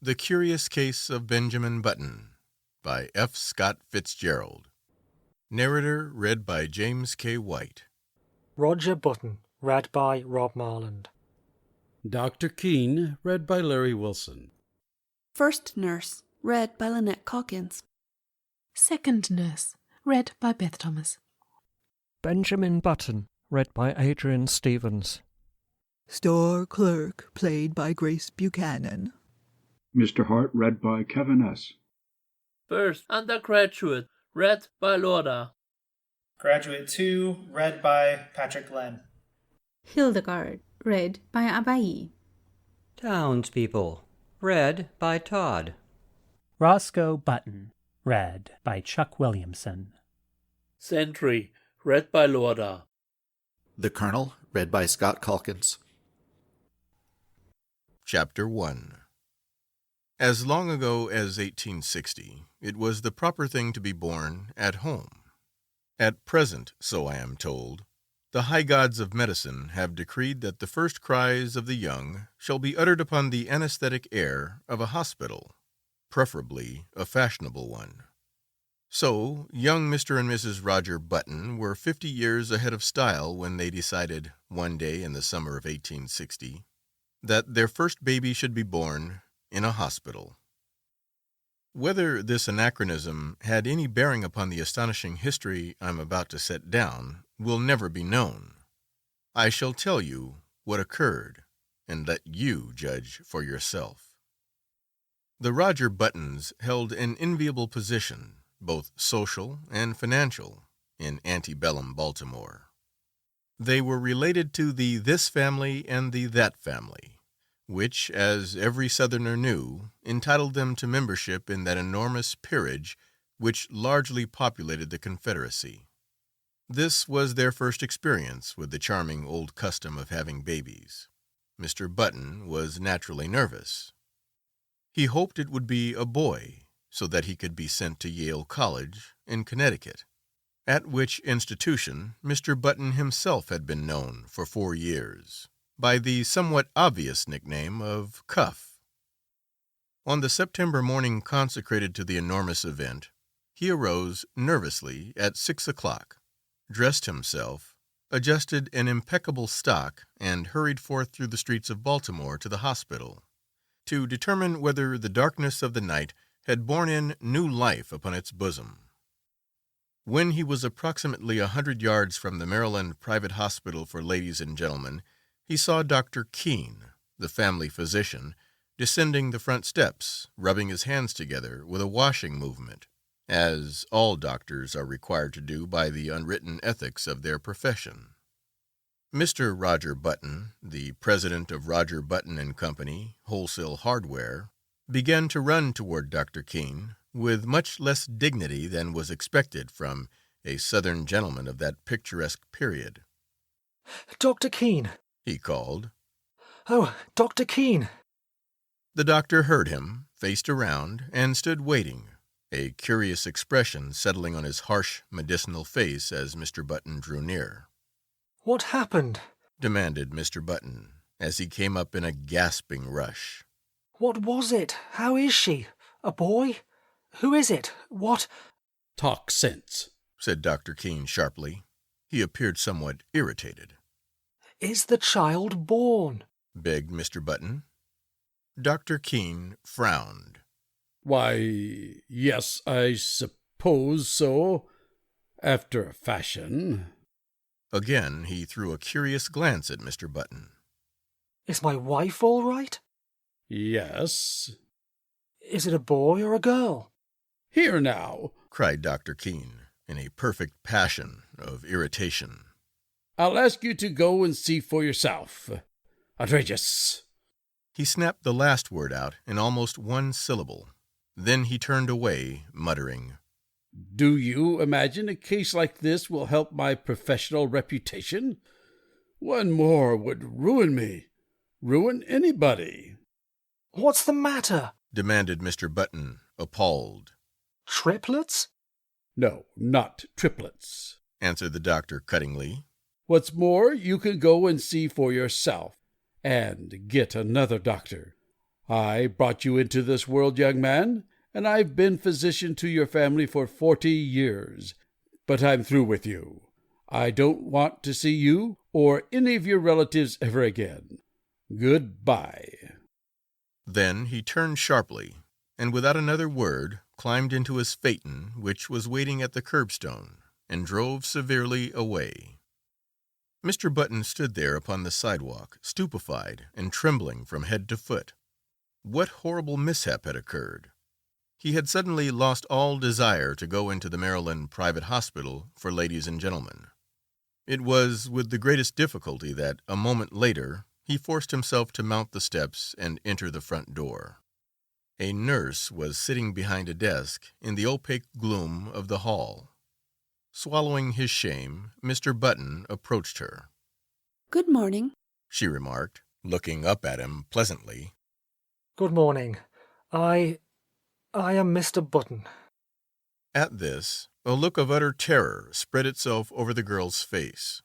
The Curious Case of Benjamin Button by F. Scott Fitzgerald. Narrator read by James K. White. Roger Button, read by Rob Marland. Dr. Keene, read by Larry Wilson. First Nurse, read by Lynette Calkins. Second Nurse, read by Beth Thomas. Benjamin Button, read by Adrian Stevens. Store Clerk, played by Grace Buchanan. Mr. Hart, read by Kevin S. First Undergraduate, read by Laura. Graduate 2, read by Patrick Glenn. Hildegard, read by Abai. Townspeople, read by Todd. Roscoe Button, read by Chuck Williamson. Sentry, read by Laura. The Colonel, read by Scott Calkins. Chapter 1. As long ago as 1860, it was the proper thing to be born at home. At present, so I am told, the high gods of medicine have decreed that the first cries of the young shall be uttered upon the anesthetic air of a hospital, preferably a fashionable one. So, young Mr. and Mrs. Roger Button were 50 years ahead of style when they decided, one day in the summer of 1860, that their first baby should be born in a hospital. Whether this anachronism had any bearing upon the astonishing history I'm about to set down will never be known. I shall tell you what occurred, and let you judge for yourself. The Roger Buttons held an enviable position, both social and financial, in antebellum Baltimore. They were related to the this family and the that family, which, as every Southerner knew, entitled them to membership in that enormous peerage which largely populated the Confederacy. This was their first experience with the charming old custom of having babies. Mr. Button was naturally nervous. He hoped it would be a boy, so that he could be sent to Yale College in Connecticut, at which institution Mr. Button himself had been known for 4 years, by the somewhat obvious nickname of Cuff. On the September morning consecrated to the enormous event, he arose nervously at 6 o'clock, dressed himself, adjusted an impeccable stock, and hurried forth through the streets of Baltimore to the hospital, to determine whether the darkness of the night had borne in new life upon its bosom. When he was approximately 100 yards from the Maryland Private Hospital for Ladies and Gentlemen, he saw Dr. Keene, the family physician, descending the front steps, rubbing his hands together with a washing movement, as all doctors are required to do by the unwritten ethics of their profession. Mr. Roger Button, the president of Roger Button and Company, Wholesale Hardware, began to run toward Dr. Keene with much less dignity than was expected from a Southern gentleman of that picturesque period. Dr. Keene, he called. Oh, Dr. Keene. The doctor heard him, faced around, and stood waiting, a curious expression settling on his harsh, medicinal face as Mr. Button drew near. What happened? Demanded Mr. Button, as he came up in a gasping rush. What was it? How is she? A boy? Who is it? What? Talk sense, said Dr. Keene sharply. He appeared somewhat irritated. Is the child born? Begged Mr. Button. Dr. Keene frowned. Why, yes, I suppose so, after a fashion. Again he threw a curious glance at Mr. Button. Is my wife all right? Yes. Is it a boy or a girl? Here now, cried Dr. Keene, in a perfect passion of irritation. I'll ask you to go and see for yourself. Outrageous. He snapped the last word out in almost one syllable. Then he turned away, muttering, Do you imagine a case like this will help my professional reputation? One more would ruin me. Ruin anybody. What's the matter? Demanded Mr. Button, appalled. Triplets? No, not triplets, answered the doctor cuttingly. What's more, you can go and see for yourself, and get another doctor. I brought you into this world, young man, and I've been physician to your family for 40 years. But I'm through with you. I don't want to see you or any of your relatives ever again. Goodbye." Then he turned sharply, and without another word climbed into his phaeton, which was waiting at the curbstone, and drove severely away. Mr. Button stood there upon the sidewalk, stupefied and trembling from head to foot. What horrible mishap had occurred? He had suddenly lost all desire to go into the Maryland Private Hospital for ladies and gentlemen. It was with the greatest difficulty that, a moment later, he forced himself to mount the steps and enter the front door. A nurse was sitting behind a desk in the opaque gloom of the hall. Swallowing his shame, Mr. Button approached her. "Good morning," she remarked, looking up at him pleasantly. "Good morning. I am Mr. Button." At this, a look of utter terror spread itself over the girl's face.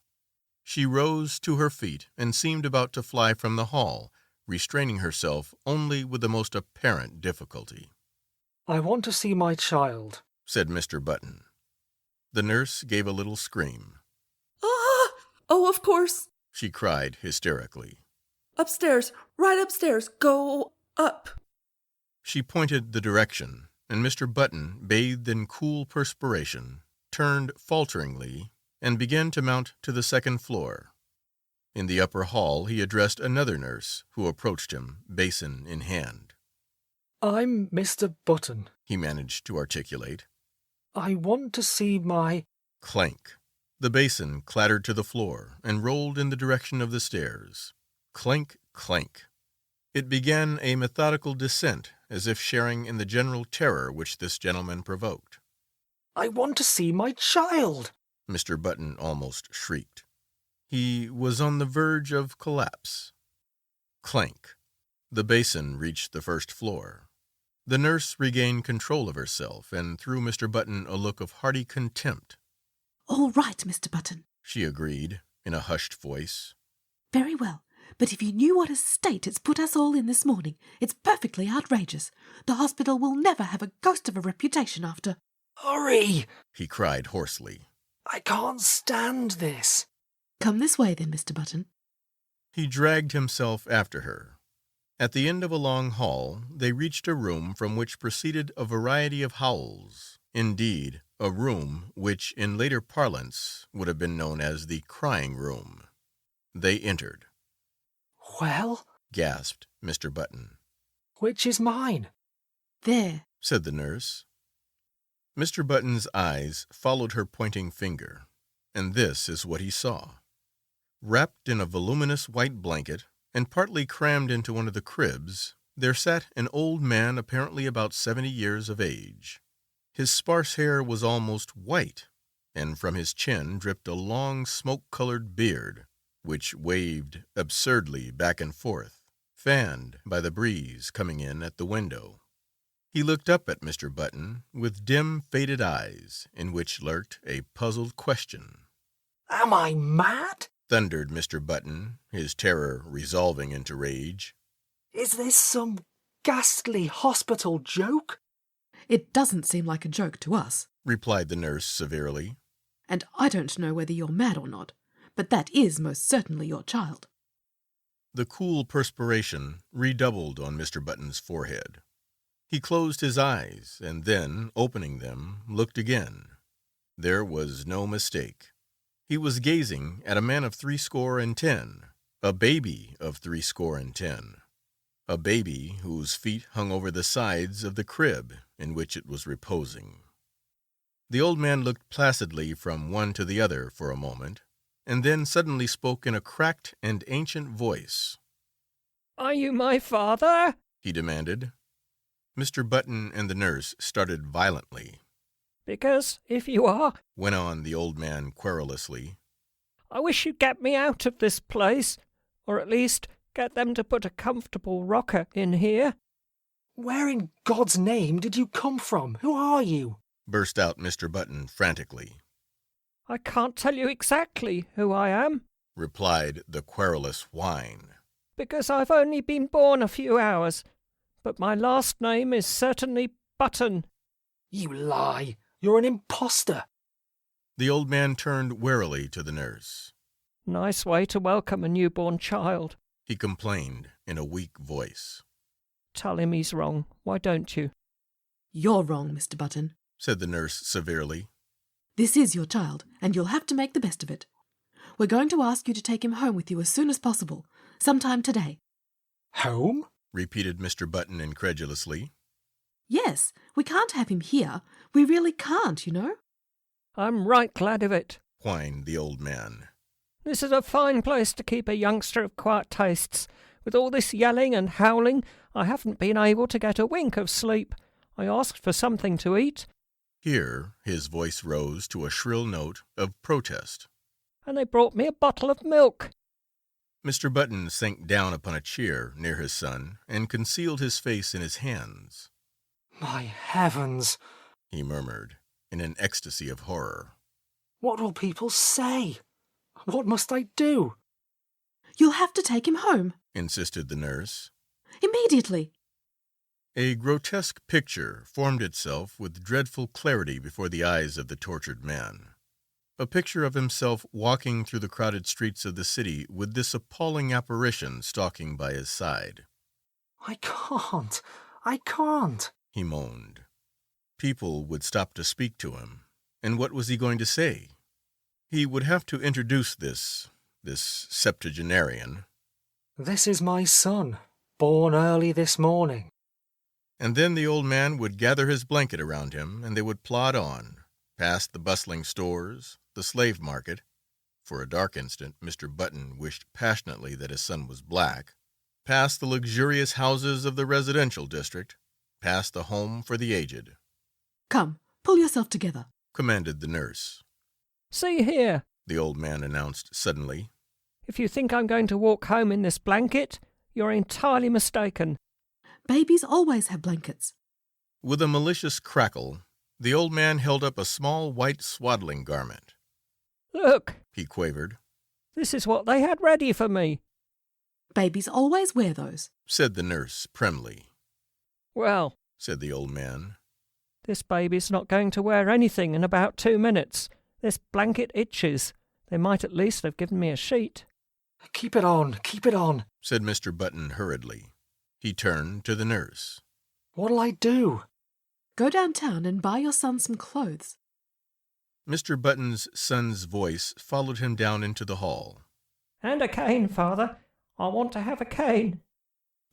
She rose to her feet and seemed about to fly from the hall, restraining herself only with the most apparent difficulty. "I want to see my child," said Mr. Button. The nurse gave a little scream. "Ah! Oh, of course!" she cried hysterically. "Upstairs, right upstairs. Go up." She pointed the direction, and Mr. Button, bathed in cool perspiration, turned falteringly and began to mount to the second floor. In the upper hall he addressed another nurse, who approached him, basin in hand. "I'm Mr. Button," he managed to articulate. "I want to see my—" Clank! The basin clattered to the floor and rolled in the direction of the stairs. Clank, clank! It began a methodical descent, as if sharing in the general terror which this gentleman provoked. "I want to see my child!" Mr. Button almost shrieked. He was on the verge of collapse. Clank! The basin reached the first floor. The nurse regained control of herself and threw Mr. Button a look of hearty contempt. "All right, Mr. Button," she agreed, in a hushed voice. "Very well. But if you knew what a state it's put us all in this morning, it's perfectly outrageous. The hospital will never have a ghost of a reputation after—" "Hurry!" he cried hoarsely. "I can't stand this." "Come this way, then, Mr. Button." He dragged himself after her. At the end of a long hall, they reached a room from which proceeded a variety of howls. Indeed, a room which, in later parlance, would have been known as the crying room. They entered. "Well?" gasped Mr. Button. "Which is mine?" "There," said the nurse. Mr. Button's eyes followed her pointing finger, and this is what he saw. Wrapped in a voluminous white blanket, and partly crammed into one of the cribs, there sat an old man apparently about 70 years of age. His sparse hair was almost white, and from his chin dripped a long smoke-colored beard, which waved absurdly back and forth, fanned by the breeze coming in at the window. He looked up at Mr. Button with dim, faded eyes, in which lurked a puzzled question. "Am I mad?" thundered Mr. Button, his terror resolving into rage. "Is this some ghastly hospital joke?" "It doesn't seem like a joke to us," replied the nurse severely. "And I don't know whether you're mad or not, but that is most certainly your child." The cool perspiration redoubled on Mr. Button's forehead. He closed his eyes, and then, opening them, looked again. There was no mistake. He was gazing at a man of 70, a baby of 70, a baby whose feet hung over the sides of the crib in which it was reposing. The old man looked placidly from one to the other for a moment, and then suddenly spoke in a cracked and ancient voice. "Are you my father?" he demanded. Mr. Button and the nurse started violently. "Because if you are," went on the old man querulously, "I wish you'd get me out of this place, or at least get them to put a comfortable rocker in here." "Where in God's name did you come from? Who are you?" burst out Mr. Button frantically. "I can't tell you exactly who I am," replied the querulous whine, "because I've only been born a few hours, but my last name is certainly Button. You lie. You're an imposter. The old man turned warily to the nurse. Nice way to welcome a newborn child, he complained in a weak voice. Tell him he's wrong, why don't you? You're wrong, Mr. Button, said the nurse severely. This is your child, and you'll have to make the best of it. We're going to ask you to take him home with you as soon as possible, sometime today. Home? Repeated Mr. Button incredulously. Yes, we can't have him here. We really can't, you know. I'm right glad of it, whined the old man. This is a fine place to keep a youngster of quiet tastes. With all this yelling and howling, I haven't been able to get a wink of sleep. I asked for something to eat. Here his voice rose to a shrill note of protest. And they brought me a bottle of milk. Mr. Button sank down upon a chair near his son and concealed his face in his hands. My heavens, he murmured in an ecstasy of horror. What will people say? What must I do? You'll have to take him home, insisted the nurse. Immediately. A grotesque picture formed itself with dreadful clarity before the eyes of the tortured man. A picture of himself walking through the crowded streets of the city with this appalling apparition stalking by his side. I can't, he moaned. People would stop to speak to him, and what was he going to say? He would have to introduce this septuagenarian. This is my son, born early this morning. And then the old man would gather his blanket around him, and they would plod on, past the bustling stores, the slave market. For a dark instant, Mr. Button wished passionately that his son was black. Past the luxurious houses of the residential district, past the home for the aged. Come, pull yourself together, commanded the nurse. See here, the old man announced suddenly. If you think I'm going to walk home in this blanket, you're entirely mistaken. Babies always have blankets. With a malicious crackle, the old man held up a small white swaddling garment. Look, he quavered. This is what they had ready for me. Babies always wear those, said the nurse primly. Well, said the old man, this baby's not going to wear anything in about 2 minutes. This blanket itches. They might at least have given me a sheet. Keep it on, said Mr. Button hurriedly. He turned to the nurse. What'll I do? Go downtown and buy your son some clothes. Mr. Button's son's voice followed him down into the hall. And a cane, Father. I want to have a cane.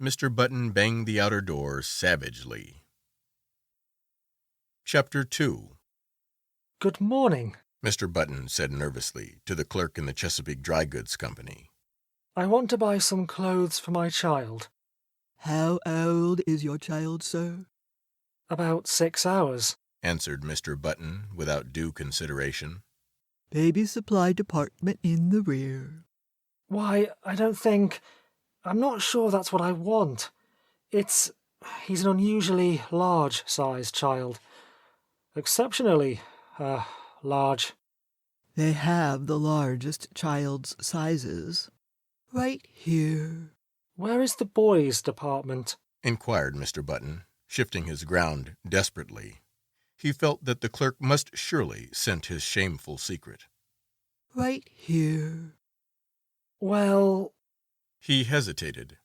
Mr. Button banged the outer door savagely. Chapter 2. Good morning, Mr. Button said nervously to the clerk in the Chesapeake Dry Goods Company. I want to buy some clothes for my child. How old is your child, sir? About 6 hours, answered Mr. Button without due consideration. Baby supply department in the rear. Why, I'm not sure that's what I want. He's an unusually large-sized child. Exceptionally, large. They have the largest child's sizes. Right here. Where is the boys' department? Inquired Mr. Button, shifting his ground desperately. He felt that the clerk must surely scent his shameful secret. Right here. Well... He hesitated.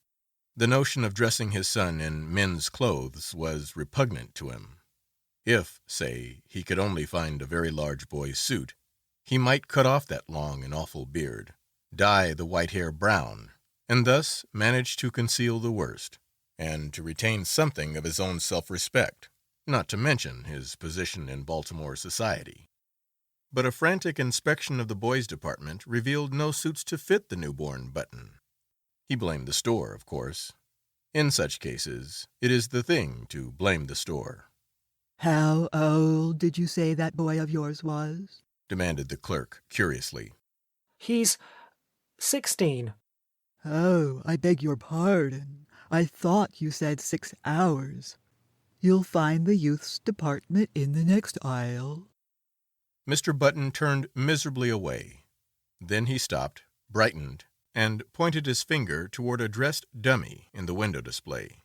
The notion of dressing his son in men's clothes was repugnant to him. If, say, he could only find a very large boy's suit, he might cut off that long and awful beard, dye the white hair brown, and thus manage to conceal the worst, and to retain something of his own self-respect, not to mention his position in Baltimore society. But a frantic inspection of the boys' department revealed no suits to fit the newborn Button. He blamed the store, of course. In such cases, it is the thing to blame the store. How old did you say that boy of yours was? Demanded the clerk curiously. He's 16. Oh, I beg your pardon. I thought you said 6 hours. You'll find the youth's department in the next aisle. Mr. Button turned miserably away. Then he stopped, brightened, and pointed his finger toward a dressed dummy in the window display.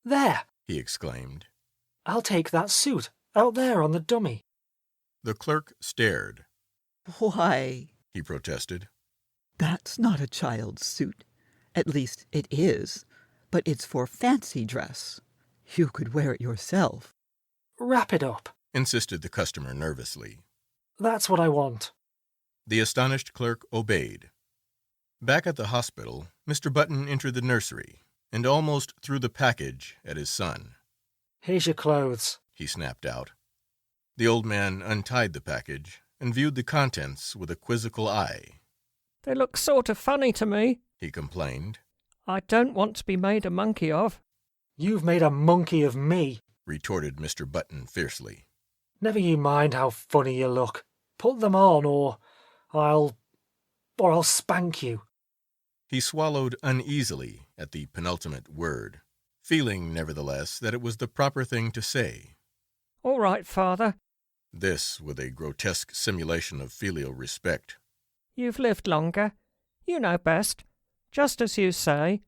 There, he exclaimed. I'll take that suit, out there on the dummy. The clerk stared. Why, he protested. That's not a child's suit. At least it is, but it's for fancy dress. You could wear it yourself. Wrap it up, insisted the customer nervously. That's what I want. The astonished clerk obeyed. Back at the hospital, Mr. Button entered the nursery and almost threw the package at his son. Here's your clothes, he snapped out. The old man untied the package and viewed the contents with a quizzical eye. They look sort of funny to me, he complained. I don't want to be made a monkey of. You've made a monkey of me, retorted Mr. Button fiercely. Never you mind how funny you look. Put them on, or I'll spank you. He swallowed uneasily at the penultimate word, feeling, nevertheless, that it was the proper thing to say. All right, father. This with a grotesque simulation of filial respect. You've lived longer. You know best. Just as you say.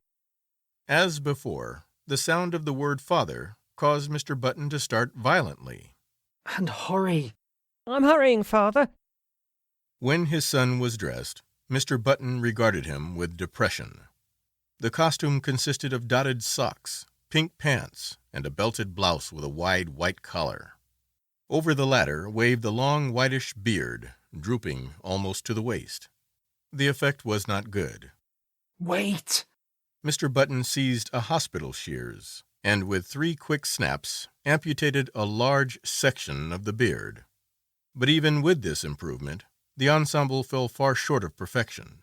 As before, the sound of the word father caused Mr. Button to start violently. And hurry. I'm hurrying, father. When his son was dressed, Mr. Button regarded him with depression. The costume consisted of dotted socks, pink pants, and a belted blouse with a wide white collar. Over the latter waved the long whitish beard, drooping almost to the waist. The effect was not good. Wait! Mr. Button seized a hospital shears, and with 3 quick snaps, amputated a large section of the beard. But even with this improvement, the ensemble fell far short of perfection.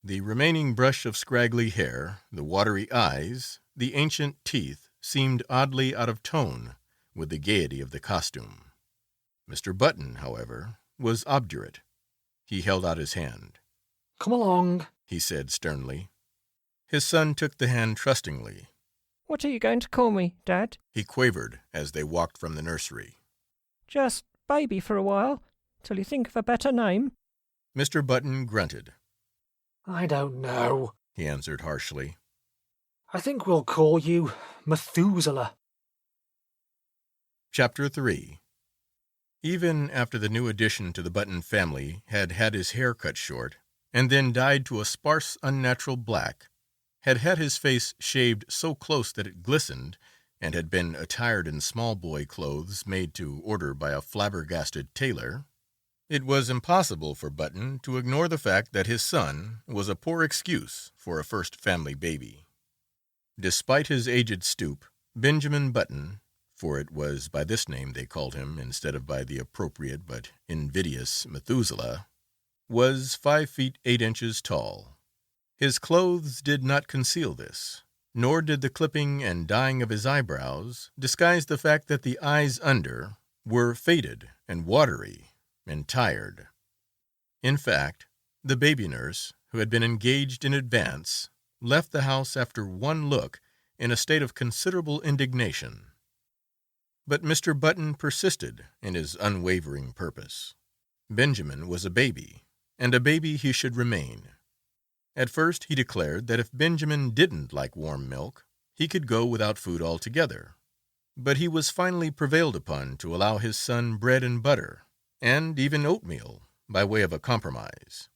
The remaining brush of scraggly hair, the watery eyes, the ancient teeth seemed oddly out of tone with the gaiety of the costume. Mr. Button, however, was obdurate. He held out his hand. Come along, he said sternly. His son took the hand trustingly. What are you going to call me, Dad? He quavered as they walked from the nursery. Just Baby for a while, till you think of a better name. Mr. Button grunted. I don't know, he answered harshly. I think we'll call you Methuselah. Chapter 3. Even after the new addition to the Button family had had his hair cut short, and then dyed to a sparse, unnatural black, had had his face shaved so close that it glistened, and had been attired in small boy clothes made to order by a flabbergasted tailor, it was impossible for Button to ignore the fact that his son was a poor excuse for a first family baby. Despite his aged stoop, Benjamin Button, for it was by this name they called him instead of by the appropriate but invidious Methuselah, was 5 feet 8 inches tall. His clothes did not conceal this, nor did the clipping and dyeing of his eyebrows disguise the fact that the eyes under were faded and watery and tired. In fact, the baby nurse, who had been engaged in advance, left the house after one look in a state of considerable indignation. But Mr. Button persisted in his unwavering purpose. Benjamin was a baby, and a baby he should remain. At first he declared that if Benjamin didn't like warm milk, he could go without food altogether. But he was finally prevailed upon to allow his son bread and butter, and even oatmeal, by way of a compromise.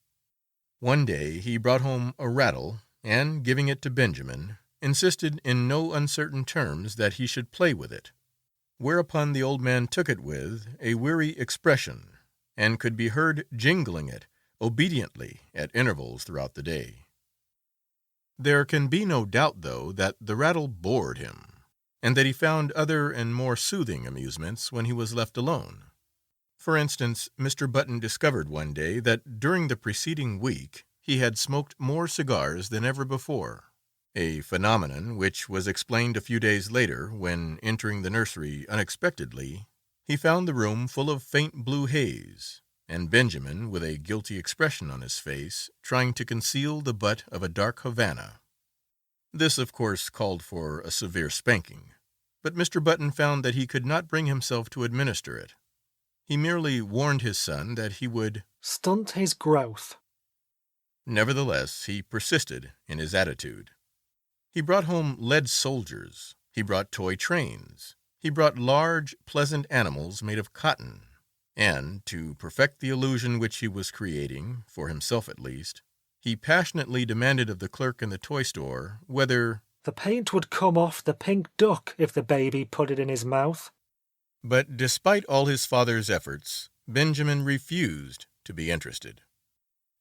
One day he brought home a rattle, and, giving it to Benjamin, insisted in no uncertain terms that he should play with it, whereupon the old man took it with a weary expression, and could be heard jingling it obediently at intervals throughout the day. There can be no doubt, though, that the rattle bored him, and that he found other and more soothing amusements when he was left alone. For instance, Mr. Button discovered one day that during the preceding week he had smoked more cigars than ever before, a phenomenon which was explained a few days later when, entering the nursery unexpectedly, he found the room full of faint blue haze, and Benjamin, with a guilty expression on his face, trying to conceal the butt of a dark Havana. This, of course, called for a severe spanking, but Mr. Button found that he could not bring himself to administer it. He merely warned his son that he would stunt his growth. Nevertheless, he persisted in his attitude. He brought home lead soldiers, He brought toy trains. He brought large, pleasant animals made of cotton. And, to perfect the illusion which he was creating, for himself at least, he passionately demanded of the clerk in the toy store whether the paint would come off the pink duck if the baby put it in his mouth. But despite all his father's efforts, Benjamin refused to be interested.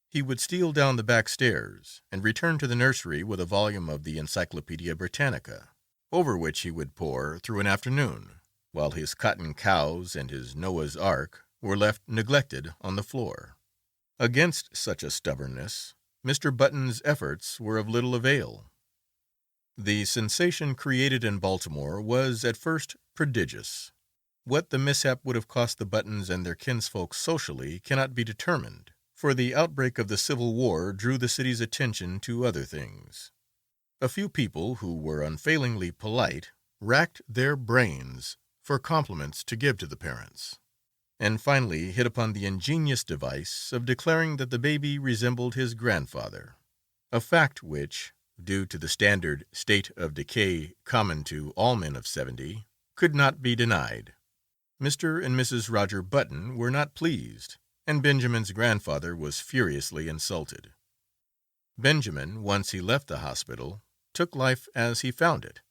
He would steal down the back stairs and return to the nursery with a volume of the Encyclopedia Britannica, over which he would pore through an afternoon, while his cotton cows and his Noah's Ark were left neglected on the floor. Against such a stubbornness, Mr. Button's efforts were of little avail. The sensation created in Baltimore was at first prodigious. What the mishap would have cost the Buttons and their kinsfolk socially cannot be determined, for the outbreak of the Civil War drew the city's attention to other things. A few people who were unfailingly polite racked their brains for compliments to give to the parents, and finally hit upon the ingenious device of declaring that the baby resembled his grandfather, a fact which, due to the standard state of decay common to all men of 70, could not be denied. Mr. and Mrs. Roger Button were not pleased, and Benjamin's grandfather was furiously insulted. Benjamin, once he left the hospital, took life as he found it.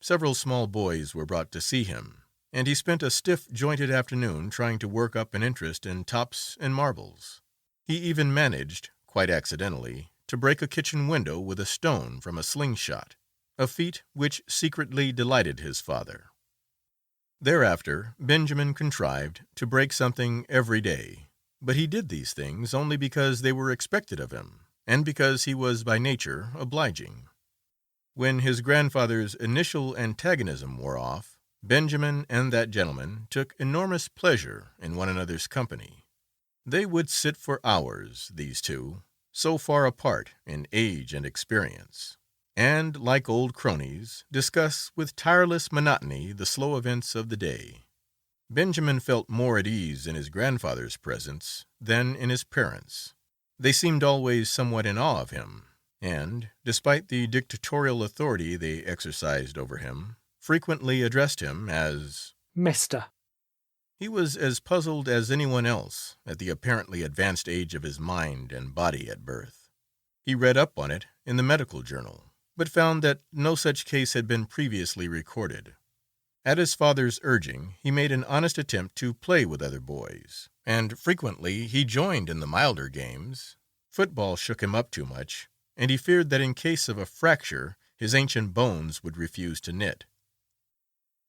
Several small boys were brought to see him, and he spent a stiff-jointed afternoon trying to work up an interest in tops and marbles. He even managed, quite accidentally, to break a kitchen window with a stone from a slingshot, a feat which secretly delighted his father. Thereafter, Benjamin contrived to break something every day, but he did these things only because they were expected of him, and because he was by nature obliging. When his grandfather's initial antagonism wore off, Benjamin and that gentleman took enormous pleasure in one another's company. They would sit for hours, these two, so far apart in age and experience, and, like old cronies, discuss with tireless monotony the slow events of the day. Benjamin felt more at ease in his grandfather's presence than in his parents'. They seemed always somewhat in awe of him, and, despite the dictatorial authority they exercised over him, frequently addressed him as Mister. He was as puzzled as anyone else at the apparently advanced age of his mind and body at birth. He read up on it in the medical journal, but found that no such case had been previously recorded. At his father's urging, he made an honest attempt to play with other boys, and frequently he joined in the milder games. Football shook him up too much, and he feared that in case of a fracture, his ancient bones would refuse to knit.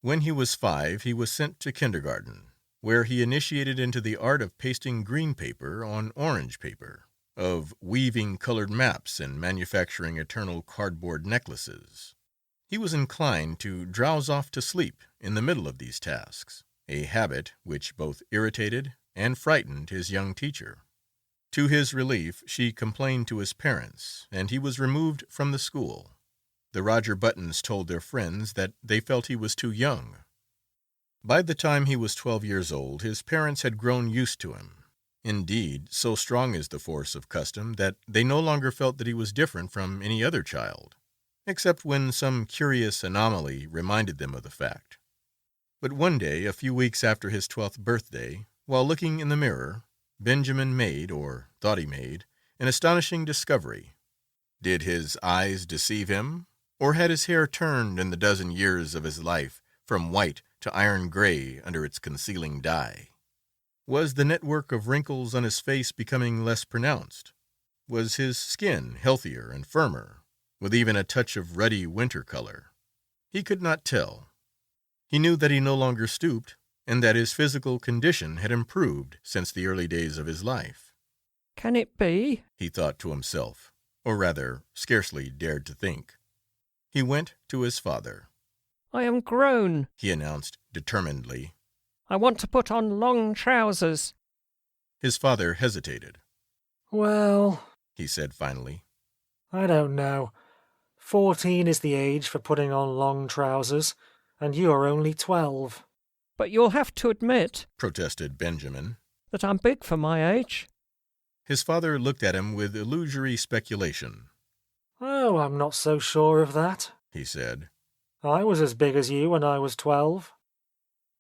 When he was 5, he was sent to kindergarten, where he initiated into the art of pasting green paper on orange paper, of weaving colored maps and manufacturing eternal cardboard necklaces. He was inclined to drowse off to sleep in the middle of these tasks, a habit which both irritated and frightened his young teacher. To his relief, she complained to his parents, and he was removed from the school. The Roger Buttons told their friends that they felt he was too young. By the time he was 12 years old, his parents had grown used to him. Indeed, so strong is the force of custom that they no longer felt that he was different from any other child, except when some curious anomaly reminded them of the fact. But one day, a few weeks after his 12th birthday, while looking in the mirror, Benjamin made, or thought he made, an astonishing discovery. Did his eyes deceive him, or had his hair turned in the dozen years of his life from white to iron gray under its concealing dye? Was the network of wrinkles on his face becoming less pronounced? Was his skin healthier and firmer, with even a touch of ruddy winter color? He could not tell. He knew that he no longer stooped, and that his physical condition had improved since the early days of his life. Can it be? He thought to himself, or rather, scarcely dared to think. He went to his father. I am grown, he announced determinedly. I want to put on long trousers. His father hesitated. Well, he said finally, I don't know. 14 is the age for putting on long trousers, and you're only 12. But you'll have to admit, protested Benjamin, that I'm big for my age. His father looked at him with illusory speculation. Oh, I'm not so sure of that, he said. I was as big as you when I was 12.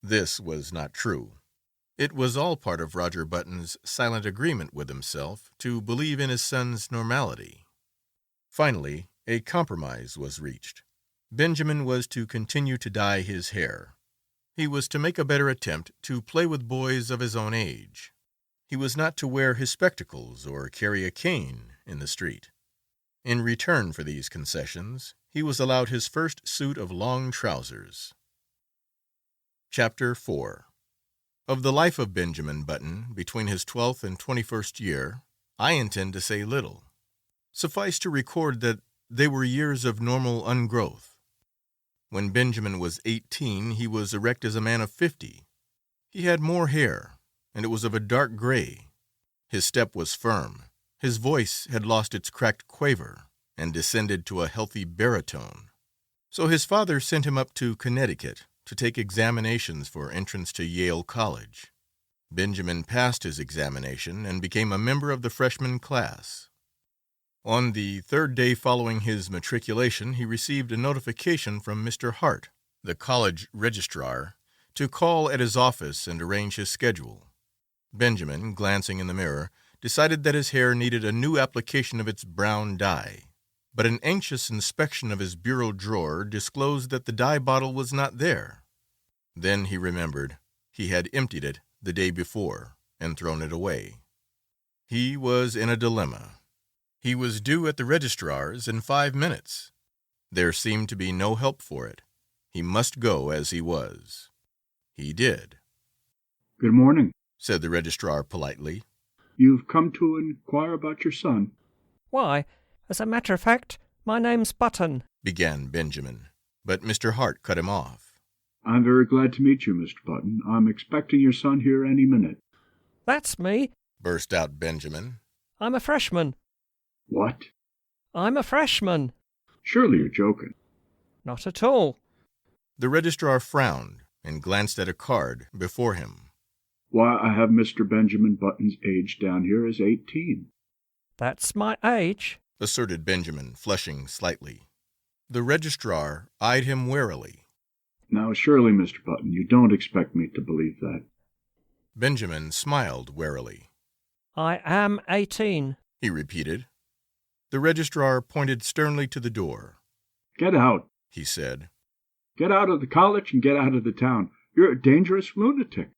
This was not true. It was all part of Roger Button's silent agreement with himself to believe in his son's normality. Finally, a compromise was reached. Benjamin was to continue to dye his hair. He was to make a better attempt to play with boys of his own age. He was not to wear his spectacles or carry a cane in the street. In return for these concessions, he was allowed his first suit of long trousers. Chapter 4. Of the life of Benjamin Button between his 12th and 21st year, I intend to say little. Suffice to record that they were years of normal ungrowth. When Benjamin was 18, he was erect as a man of 50. He had more hair, and it was of a dark gray. His step was firm. His voice had lost its cracked quaver and descended to a healthy baritone. So his father sent him up to Connecticut to take examinations for entrance to Yale College. Benjamin passed his examination and became a member of the freshman class. On the third day following his matriculation, he received a notification from Mr. Hart, the college registrar, to call at his office and arrange his schedule. Benjamin, glancing in the mirror, decided that his hair needed a new application of its brown dye, but an anxious inspection of his bureau drawer disclosed that the dye bottle was not there. Then he remembered he had emptied it the day before and thrown it away. He was in a dilemma. He was due at the registrar's in 5 minutes. There seemed to be no help for it. He must go as he was. He did. "Good morning," said the registrar politely. "You've come to inquire about your son." Why, as a matter of fact, my name's Button, began Benjamin, but Mr. Hart cut him off. "I'm very glad to meet you, Mr. Button. I'm expecting your son here any minute." That's me, burst out Benjamin. I'm a freshman. "What?" I'm a freshman. "Surely you're joking." Not at all. The registrar frowned and glanced at a card before him. "Why, I have Mr. Benjamin Button's age down here as 18. That's my age, asserted Benjamin, flushing slightly. The registrar eyed him warily. "Now, surely, Mr. Button, you don't expect me to believe that." Benjamin smiled warily. I am 18, he repeated. The registrar pointed sternly to the door. "Get out," he said. "Get out of the college and get out of the town. You're a dangerous lunatic."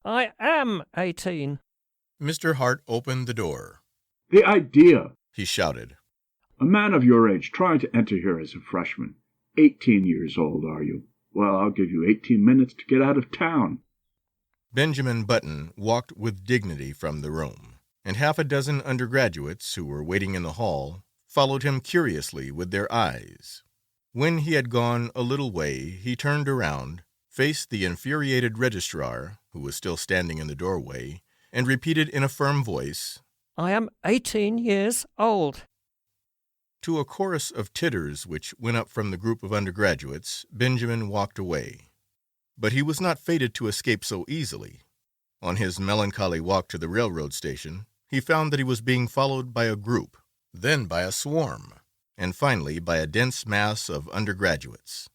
I am 18. Mr. Hart opened the door. "The idea!" he shouted. "A man of your age trying to enter here as a freshman. 18 years old, are you? Well, I'll give you 18 minutes to get out of town." Benjamin Button walked with dignity from the room, and half a dozen undergraduates who were waiting in the hall followed him curiously with their eyes. When he had gone a little way, he turned around, faced the infuriated registrar, who was still standing in the doorway, and repeated in a firm voice, I am 18 years old. To a chorus of titters which went up from the group of undergraduates, Benjamin walked away. But he was not fated to escape so easily. On his melancholy walk to the railroad station, he found that he was being followed by a group, then by a swarm, and finally by a dense mass of undergraduates.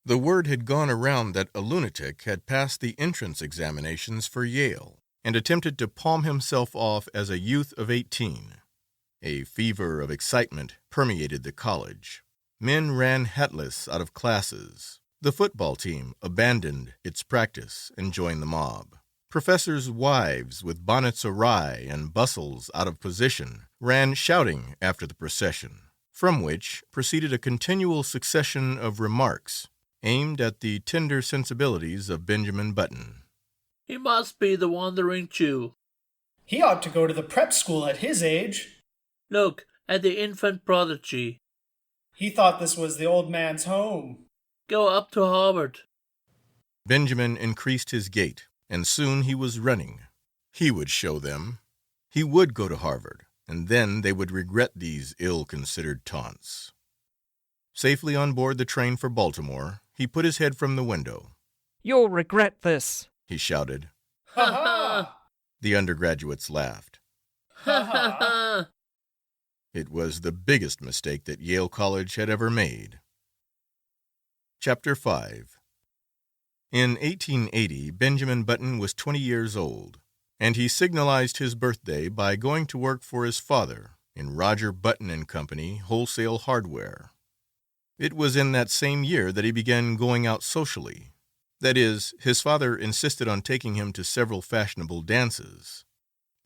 The word had gone around that a lunatic had passed the entrance examinations for Yale and attempted to palm himself off as a youth of 18. A fever of excitement permeated the college. Men ran hatless out of classes. The football team abandoned its practice and joined the mob. Professors' wives with bonnets awry and bustles out of position ran shouting after the procession, from which proceeded a continual succession of remarks aimed at the tender sensibilities of Benjamin Button. He must be the wandering Jew. He ought to go to the prep school at his age. Look at the infant prodigy. He thought this was the old man's home. Go up to Harvard. Benjamin increased his gait, and soon he was running. He would show them. He would go to Harvard, and then they would regret these ill-considered taunts. Safely on board the train for Baltimore, he put his head from the window. You'll regret this, he shouted. Ha ha! The undergraduates laughed. Ha ha! It was the biggest mistake that Yale College had ever made. Chapter 5. In 1880, Benjamin Button was 20 years old, and he signalized his birthday by going to work for his father in Roger Button and Company Wholesale Hardware. It was in that same year that he began going out socially. That is, his father insisted on taking him to several fashionable dances.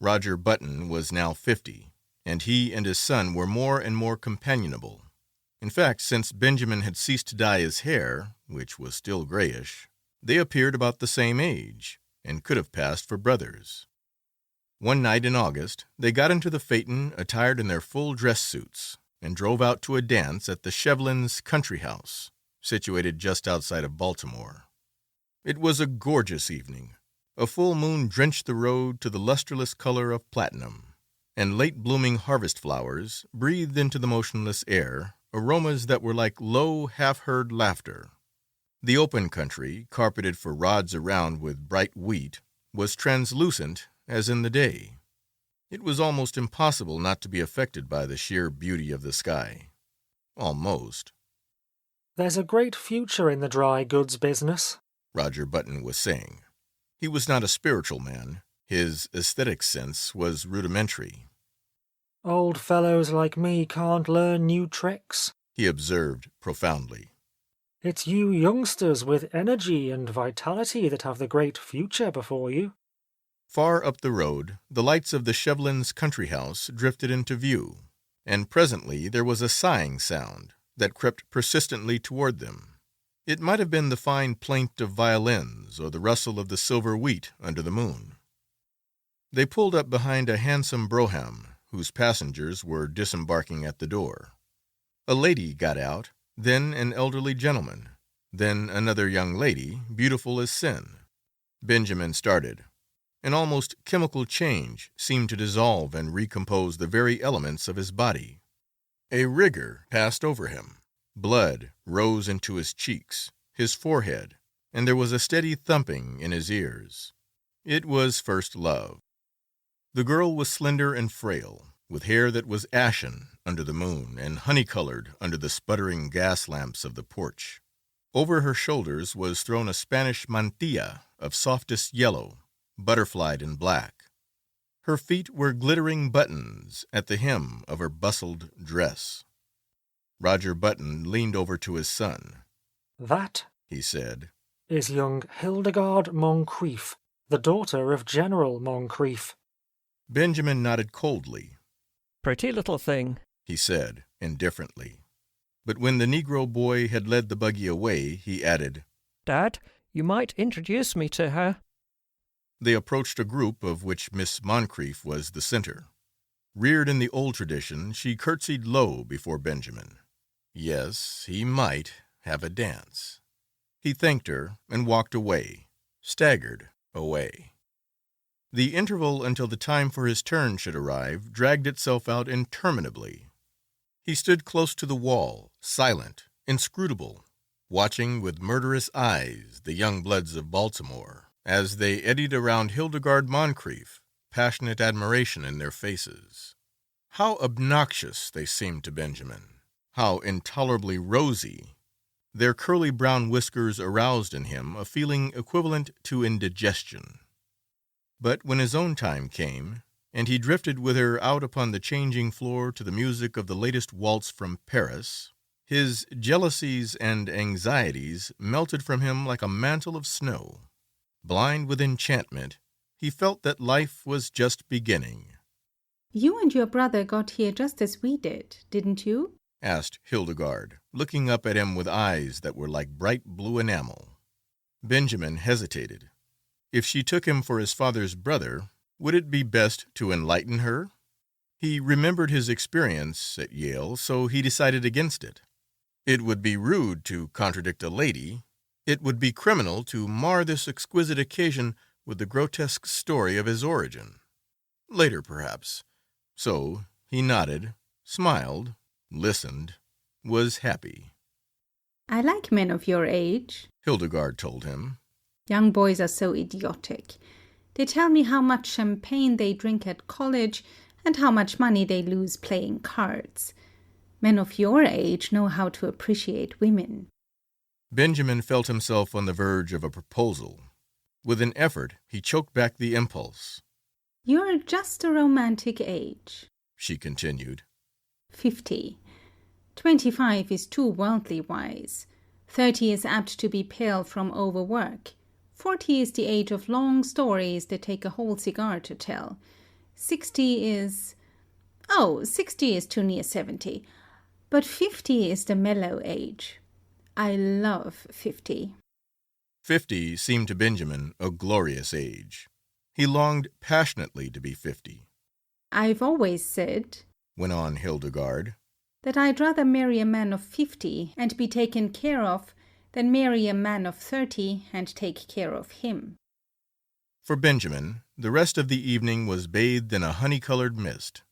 Roger Button was now 50, and he and his son were more and more companionable. In fact, since Benjamin had ceased to dye his hair, which was still grayish, they appeared about the same age, and could have passed for brothers. One night in August, they got into the phaeton attired in their full dress suits, and drove out to a dance at the Shevlins' country house, situated just outside of Baltimore. It was a gorgeous evening. A full moon drenched the road to the lusterless color of platinum, and late-blooming harvest flowers breathed into the motionless air aromas that were like low, half-heard laughter. The open country, carpeted for rods around with bright wheat, was translucent as in the day. It was almost impossible not to be affected by the sheer beauty of the sky. Almost. "There's a great future in the dry goods business," Roger Button was saying. He was not a spiritual man. His aesthetic sense was rudimentary. "Old fellows like me can't learn new tricks," he observed profoundly. "It's you youngsters with energy and vitality that have the great future before you." Far up the road, the lights of the Shevlins' country house drifted into view, and presently there was a sighing sound that crept persistently toward them. It might have been the fine plaint of violins or the rustle of the silver wheat under the moon. They pulled up behind a handsome brougham, whose passengers were disembarking at the door. A lady got out, then an elderly gentleman, then another young lady, beautiful as sin. Benjamin started. An almost chemical change seemed to dissolve and recompose the very elements of his body. A rigor passed over him. Blood rose into his cheeks, his forehead, and there was a steady thumping in his ears. It was first love. The girl was slender and frail, with hair that was ashen under the moon and honey-colored under the sputtering gas lamps of the porch. Over her shoulders was thrown a Spanish mantilla of softest yellow, butterflied in black. Her feet were glittering buttons at the hem of her bustled dress. Roger Button leaned over to his son. "That," he said, "is young Hildegard Moncrief, the daughter of General Moncrief." Benjamin nodded coldly. "Pretty little thing," he said, indifferently. But when the Negro boy had led the buggy away, he added, "Dad, you might introduce me to her." They approached a group of which Miss Moncrief was the center. Reared in the old tradition, she curtsied low before Benjamin. Yes, he might have a dance. He thanked her and walked away, staggered away. The interval until the time for his turn should arrive dragged itself out interminably. He stood close to the wall, silent, inscrutable, watching with murderous eyes the young bloods of Baltimore as they eddied around Hildegard Moncrief, passionate admiration in their faces. How obnoxious they seemed to Benjamin, how intolerably rosy. Their curly brown whiskers aroused in him a feeling equivalent to indigestion. But when his own time came, and he drifted with her out upon the changing floor to the music of the latest waltz from Paris, his jealousies and anxieties melted from him like a mantle of snow. Blind with enchantment, he felt that life was just beginning. "You and your brother got here just as we did, didn't you?" asked Hildegard, looking up at him with eyes that were like bright blue enamel. Benjamin hesitated. If she took him for his father's brother, would it be best to enlighten her? He remembered his experience at Yale, so he decided against it. It would be rude to contradict a lady. It would be criminal to mar this exquisite occasion with the grotesque story of his origin. Later, perhaps. So he nodded, smiled, listened, was happy. "I like men of your age," Hildegard told him. "Young boys are so idiotic. They tell me how much champagne they drink at college and how much money they lose playing cards. Men of your age know how to appreciate women." Benjamin felt himself on the verge of a proposal. With an effort, he choked back the impulse. "You're just a romantic age," she continued. 50. 25 is too worldly wise. 30 is apt to be pale from overwork. 40 is the age of long stories that take a whole cigar to tell. 60 is... Oh, 60 is too near 70. But 50 is the mellow age. I love 50. 50 seemed to Benjamin a glorious age. He longed passionately to be 50. "I've always said," went on Hildegard, "that I'd rather marry a man of 50 and be taken care of than marry a man of 30 and take care of him." For Benjamin, the rest of the evening was bathed in a honey-colored mist.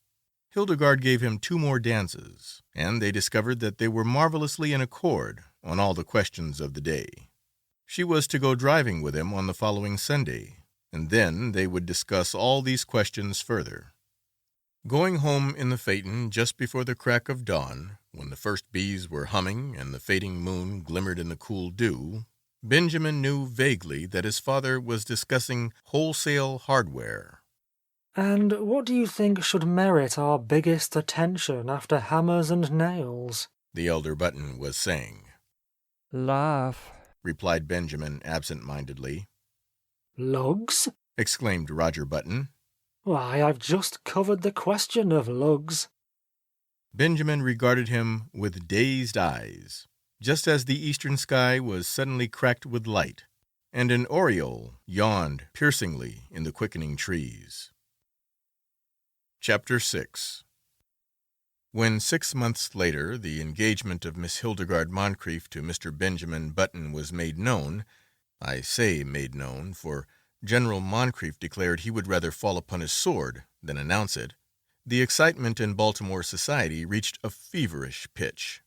Hildegard gave him 2 more dances, and they discovered that they were marvelously in accord on all the questions of the day. She was to go driving with him on the following Sunday, and then they would discuss all these questions further. Going home in the phaeton just before the crack of dawn, when the first bees were humming and the fading moon glimmered in the cool dew, Benjamin knew vaguely that his father was discussing wholesale hardware. "And what do you think should merit our biggest attention after hammers and nails?" the elder Button was saying. "Love," replied Benjamin absent-mindedly. "Lugs?" exclaimed Roger Button. "Why, I've just covered the question of lugs." Benjamin regarded him with dazed eyes, just as the eastern sky was suddenly cracked with light, and an oriole yawned piercingly in the quickening trees. Chapter 6. When 6 months later the engagement of Miss Hildegard Moncrief to Mr. Benjamin Button was made known, I say made known, for General Moncrief declared he would rather fall upon his sword than announce it, the excitement in Baltimore society reached a feverish pitch.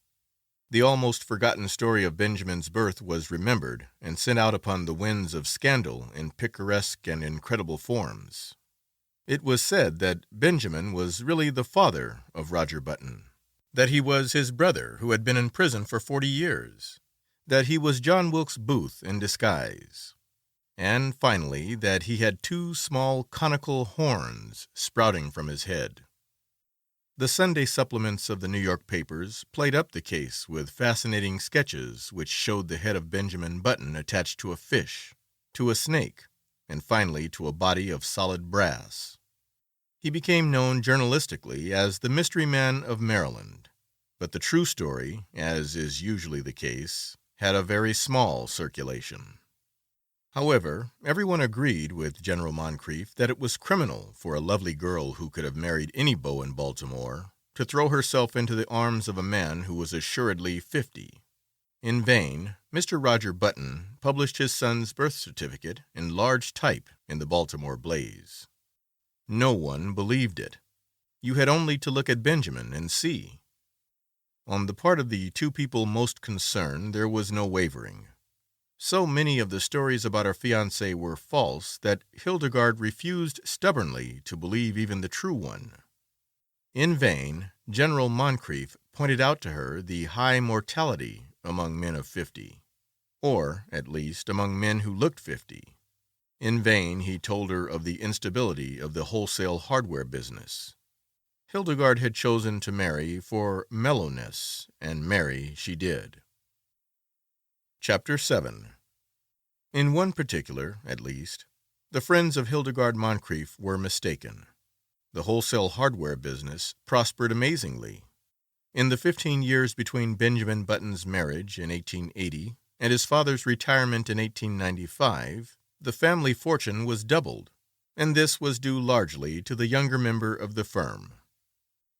The almost forgotten story of Benjamin's birth was remembered and sent out upon the winds of scandal in picaresque and incredible forms. It was said that Benjamin was really the father of Roger Button, that he was his brother who had been in prison for 40 years, that he was John Wilkes Booth in disguise, and finally that he had 2 small conical horns sprouting from his head. The Sunday supplements of the New York papers played up the case with fascinating sketches which showed the head of Benjamin Button attached to a fish, to a snake, and finally to a body of solid brass. He became known journalistically as the Mystery Man of Maryland, but the true story, as is usually the case, had a very small circulation. However, everyone agreed with General Moncrief that it was criminal for a lovely girl who could have married any beau in Baltimore to throw herself into the arms of a man who was assuredly 50. In vain, Mr. Roger Button published his son's birth certificate in large type in the Baltimore Blaze. No one believed it. You had only to look at Benjamin and see. On the part of the 2 people most concerned, there was no wavering. So many of the stories about her fiancé were false that Hildegard refused stubbornly to believe even the true one. In vain, General Moncrief pointed out to her the high mortality among men of 50, or, at least, among men who looked 50. In vain he told her of the instability of the wholesale hardware business. Hildegard had chosen to marry for mellowness, and marry she did. Chapter 7. In one particular, at least, the friends of Hildegard Moncrief were mistaken. The wholesale hardware business prospered amazingly. In the 15 years between Benjamin Button's marriage in 1880 and his father's retirement in 1895, the family fortune was doubled, and this was due largely to the younger member of the firm.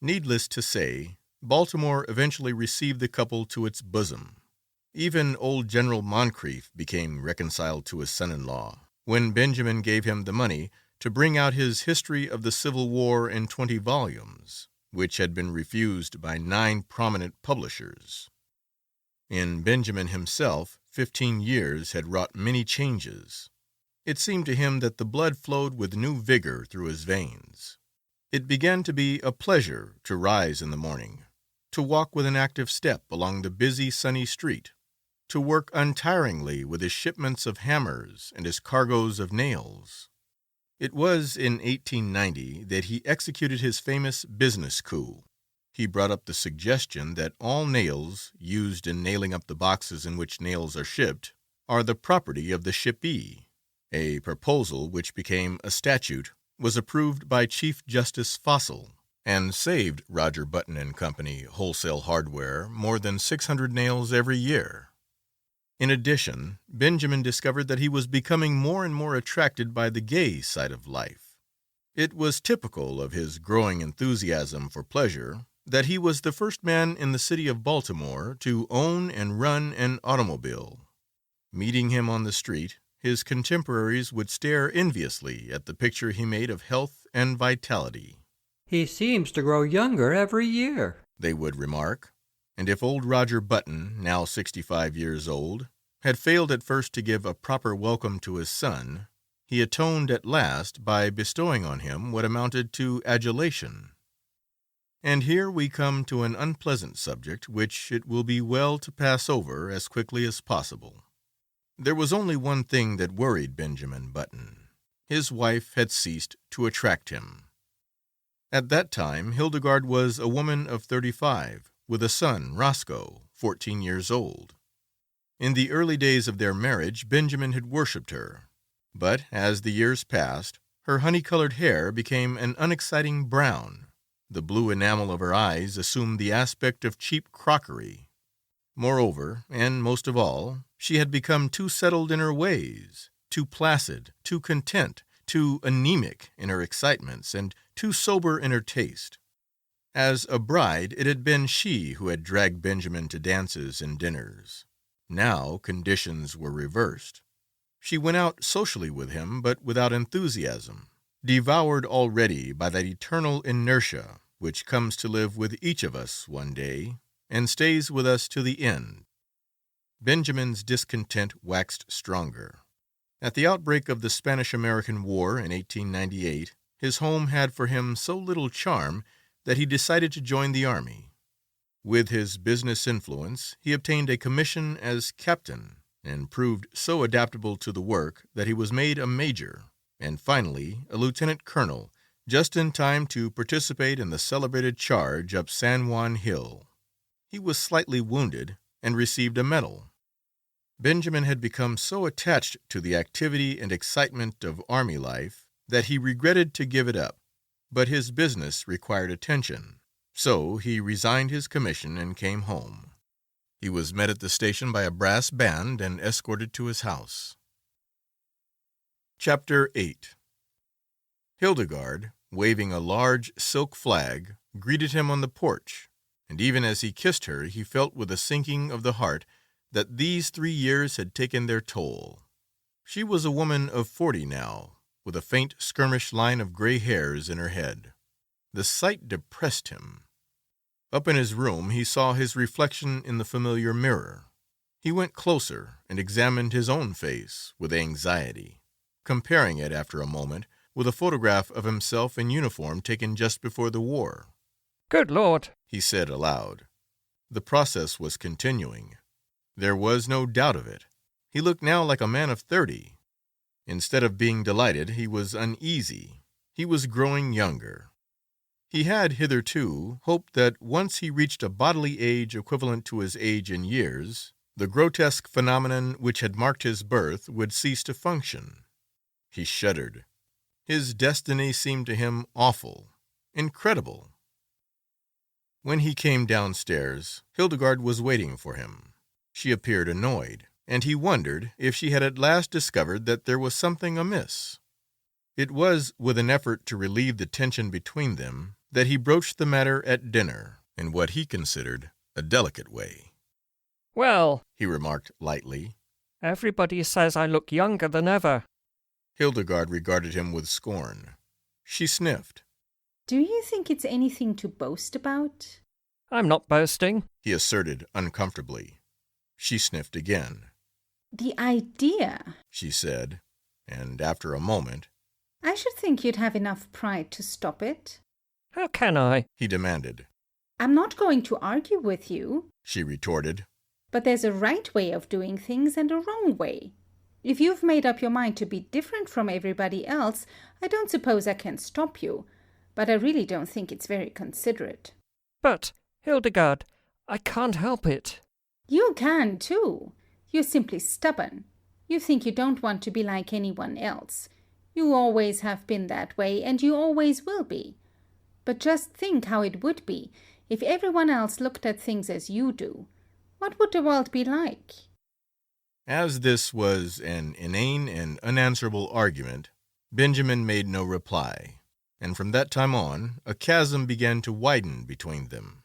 Needless to say, Baltimore eventually received the couple to its bosom. Even old General Moncrief became reconciled to his son-in-law when Benjamin gave him the money to bring out his History of the Civil War in 20 volumes, which had been refused by 9 prominent publishers. In Benjamin himself, 15 years had wrought many changes. It seemed to him that the blood flowed with new vigor through his veins. It began to be a pleasure to rise in the morning, to walk with an active step along the busy, sunny street, to work untiringly with his shipments of hammers and his cargoes of nails. It was in 1890 that he executed his famous business coup. He brought up the suggestion that all nails used in nailing up the boxes in which nails are shipped are the property of the shippee. A proposal which became a statute was approved by Chief Justice Fossil and saved Roger Button and Company Wholesale Hardware more than 600 nails every year. In addition, Benjamin discovered that he was becoming more and more attracted by the gay side of life. It was typical of his growing enthusiasm for pleasure that he was the first man in the city of Baltimore to own and run an automobile. Meeting him on the street, his contemporaries would stare enviously at the picture he made of health and vitality. "He seems to grow younger every year," they would remark. And if old Roger Button, now 65 years old, had failed at first to give a proper welcome to his son, he atoned at last by bestowing on him what amounted to adulation. And here we come to an unpleasant subject which it will be well to pass over as quickly as possible. There was only one thing that worried Benjamin Button. His wife had ceased to attract him. At that time, Hildegard was a woman of 35, with a son, Roscoe, 14 years old. In the early days of their marriage, Benjamin had worshipped her. But as the years passed, her honey-colored hair became an unexciting brown. The blue enamel of her eyes assumed the aspect of cheap crockery. Moreover, and most of all, she had become too settled in her ways, too placid, too content, too anemic in her excitements, and too sober in her taste. As a bride, it had been she who had dragged Benjamin to dances and dinners. Now conditions were reversed. She went out socially with him, but without enthusiasm, devoured already by that eternal inertia which comes to live with each of us one day and stays with us to the end. Benjamin's discontent waxed stronger. At the outbreak of the Spanish-American War in 1898, his home had for him so little charm that he decided to join the army. With his business influence, he obtained a commission as captain and proved so adaptable to the work that he was made a major and finally a lieutenant colonel, just in time to participate in the celebrated charge up San Juan Hill. He was slightly wounded and received a medal. Benjamin had become so attached to the activity and excitement of army life that he regretted to give it up, but his business required attention, so he resigned his commission and came home. He was met at the station by a brass band and escorted to his house. Chapter 8. Hildegard, waving a large silk flag, greeted him on the porch, and even as he kissed her, he felt with a sinking of the heart that these 3 years had taken their toll. She was a woman of 40 now, with a faint skirmish line of gray hairs in her head. The sight depressed him. Up in his room, he saw his reflection in the familiar mirror. He went closer and examined his own face with anxiety, comparing it, after a moment, with a photograph of himself in uniform taken just before the war. "Good Lord," he said aloud. The process was continuing. There was no doubt of it. He looked now like a man of 30. Instead of being delighted, he was uneasy. He was growing younger. He had hitherto hoped that once he reached a bodily age equivalent to his age in years, the grotesque phenomenon which had marked his birth would cease to function. He shuddered. His destiny seemed to him awful, incredible. When he came downstairs, Hildegard was waiting for him. She appeared annoyed, and he wondered if she had at last discovered that there was something amiss. It was with an effort to relieve the tension between them that he broached the matter at dinner in what he considered a delicate way. "Well," he remarked lightly, "everybody says I look younger than ever." Hildegard regarded him with scorn. She sniffed. "Do you think it's anything to boast about?" "I'm not boasting," he asserted uncomfortably. She sniffed again. "The idea," she said, and after a moment, "I should think you'd have enough pride to stop it." "How can I?" he demanded. "I'm not going to argue with you," she retorted. But there's a right way of doing things and a wrong way. If you've made up your mind to be different from everybody else, I don't suppose I can stop you. But I really don't think it's very considerate. But, Hildegard, I can't help it. You can, too. You're simply stubborn. You think you don't want to be like anyone else. You always have been that way, and you always will be. But just think how it would be if everyone else looked at things as you do. What would the world be like? As this was an inane and unanswerable argument, Benjamin made no reply, and from that time on a chasm began to widen between them.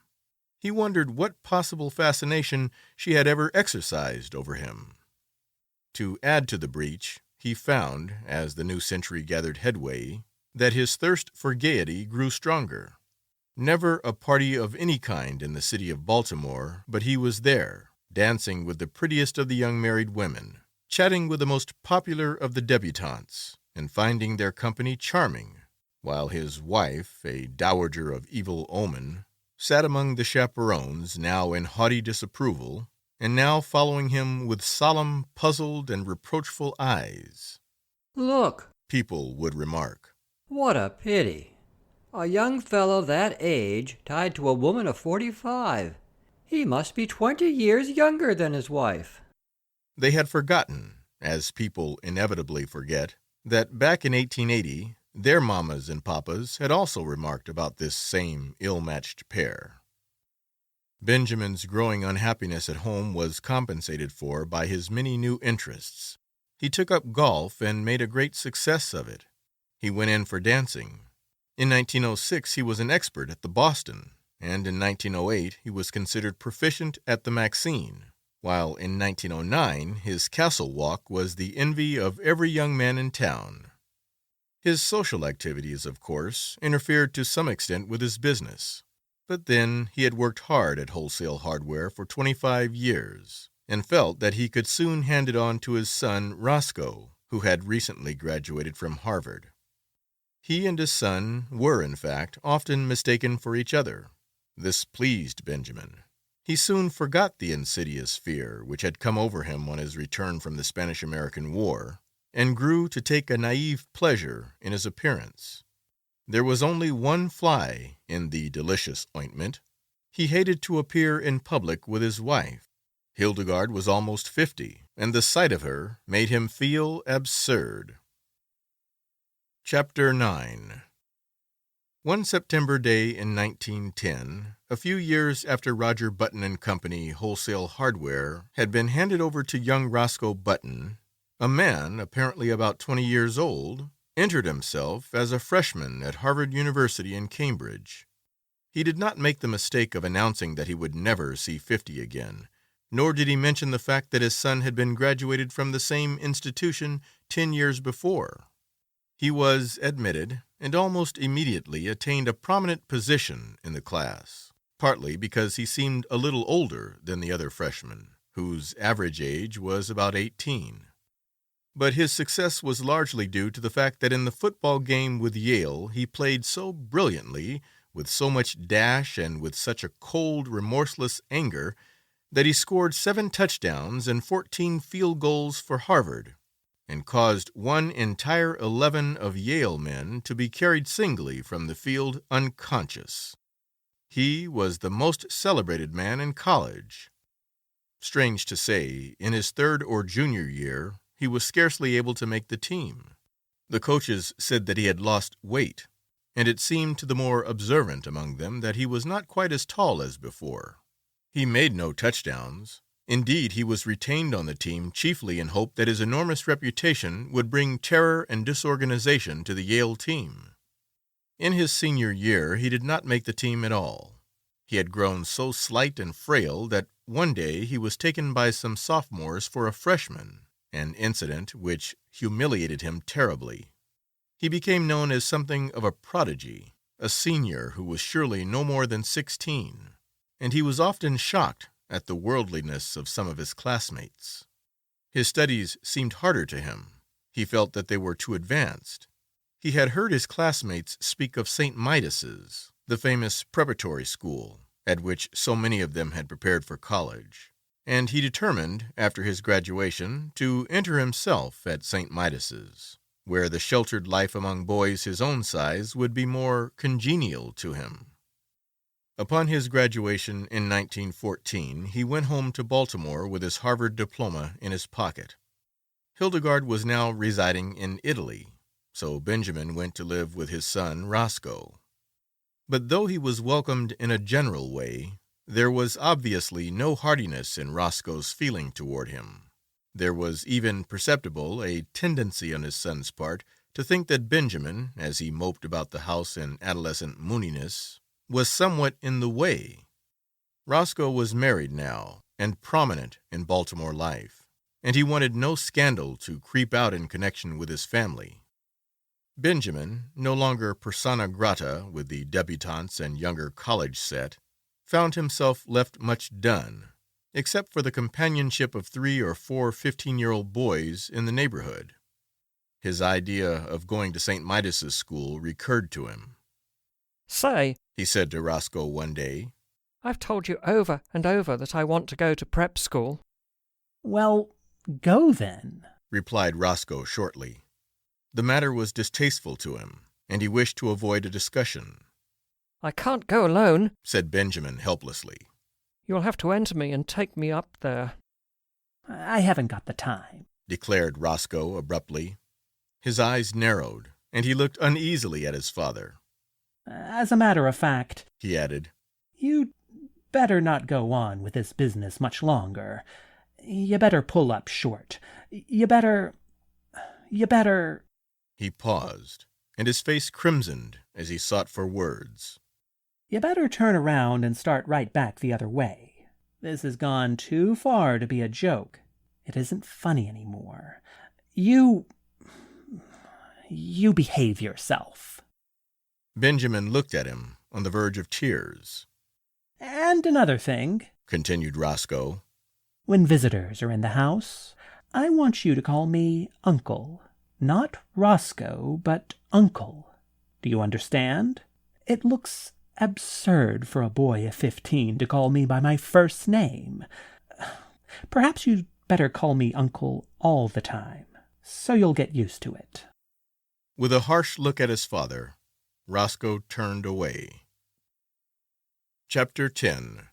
He wondered what possible fascination she had ever exercised over him. To add to the breach, he found, as the new century gathered headway, that his thirst for gaiety grew stronger. Never a party of any kind in the city of Baltimore but he was there, dancing with the prettiest of the young married women, chatting with the most popular of the debutantes, and finding their company charming, while his wife, a dowager of evil omen, sat among the chaperons, now in haughty disapproval, and now following him with solemn, puzzled, and reproachful eyes. "Look," people would remark. "What a pity. A young fellow that age tied to a woman of 45. He must be 20 years younger than his wife." They had forgotten, as people inevitably forget, that back in 1880, their mammas and papas had also remarked about this same ill-matched pair. Benjamin's growing unhappiness at home was compensated for by his many new interests. He took up golf and made a great success of it. He went in for dancing. In 1906, he was an expert at the Boston, and in 1908, he was considered proficient at the Maxine, while in 1909, his castle walk was the envy of every young man in town. His social activities, of course, interfered to some extent with his business. But then he had worked hard at wholesale hardware for 25 years, and felt that he could soon hand it on to his son, Roscoe, who had recently graduated from Harvard. He and his son were, in fact, often mistaken for each other. This pleased Benjamin. He soon forgot the insidious fear which had come over him on his return from the Spanish-American War, and grew to take a naive pleasure in his appearance. There was only one fly in the delicious ointment. He hated to appear in public with his wife. Hildegard was almost 50, and the sight of her made him feel absurd. Chapter 9. One September day in 1910, a few years after Roger Button and Company wholesale hardware had been handed over to young Roscoe Button, a man, apparently about 20 years old, entered himself as a freshman at Harvard University in Cambridge. He did not make the mistake of announcing that he would never see 50 again, nor did he mention the fact that his son had been graduated from the same institution 10 years before. He was admitted, and almost immediately attained a prominent position in the class, partly because he seemed a little older than the other freshmen, whose average age was about 18. But his success was largely due to the fact that in the football game with Yale he played so brilliantly, with so much dash and with such a cold, remorseless anger, that he scored 7 touchdowns and 14 field goals for Harvard, and caused one entire 11 of Yale men to be carried singly from the field unconscious. He was the most celebrated man in college. Strange to say, in his third or junior year, he was scarcely able to make the team. The coaches said that he had lost weight, and it seemed to the more observant among them that he was not quite as tall as before. He made no touchdowns. Indeed, he was retained on the team chiefly in hope that his enormous reputation would bring terror and disorganization to the Yale team. In his senior year, he did not make the team at all. He had grown so slight and frail that one day he was taken by some sophomores for a freshman, an incident which humiliated him terribly. He became known as something of a prodigy, a senior who was surely no more than 16, and he was often shocked at the worldliness of some of his classmates. His studies seemed harder to him. He felt that they were too advanced. He had heard his classmates speak of St. Midas's, the famous preparatory school, at which so many of them had prepared for college. and he determined, after his graduation, to enter himself at St. Midas's, where the sheltered life among boys his own size would be more congenial to him. Upon his graduation in 1914, he went home to Baltimore with his Harvard diploma in his pocket. Hildegard was now residing in Italy, so Benjamin went to live with his son Roscoe. But though he was welcomed in a general way, there was obviously no heartiness in Roscoe's feeling toward him. There was even perceptible a tendency on his son's part to think that Benjamin, as he moped about the house in adolescent mooniness, was somewhat in the way. Roscoe was married now and prominent in Baltimore life, and he wanted no scandal to creep out in connection with his family. Benjamin, no longer persona grata with the debutantes and younger college set, found himself left much done, except for the companionship of 3 or 4 15-year-old boys in the neighborhood. His idea of going to St. Midas's school recurred to him. "Say," he said to Roscoe one day, "I've told you over and over that I want to go to prep school." "Well, go then," replied Roscoe shortly. The matter was distasteful to him, and he wished to avoid a discussion. "I can't go alone," said Benjamin helplessly. "You'll have to enter me and take me up there." "I haven't got the time," declared Roscoe abruptly. His eyes narrowed, and he looked uneasily at his father. "As a matter of fact," he added, "you'd better not go on with this business much longer. You better pull up short. You better... He paused, and his face crimsoned as he sought for words. "You better turn around and start right back the other way. This has gone too far to be a joke. It isn't funny anymore. You behave yourself." Benjamin looked at him on the verge of tears. "And another thing," continued Roscoe. "when visitors are in the house, I want you to call me Uncle. Not Roscoe, but Uncle. Do you understand? It looks absurd for a boy of 15 to call me by my first name. Perhaps you'd better call me Uncle all the time, so you'll get used to it." With a harsh look at his father, Roscoe turned away. Chapter 10.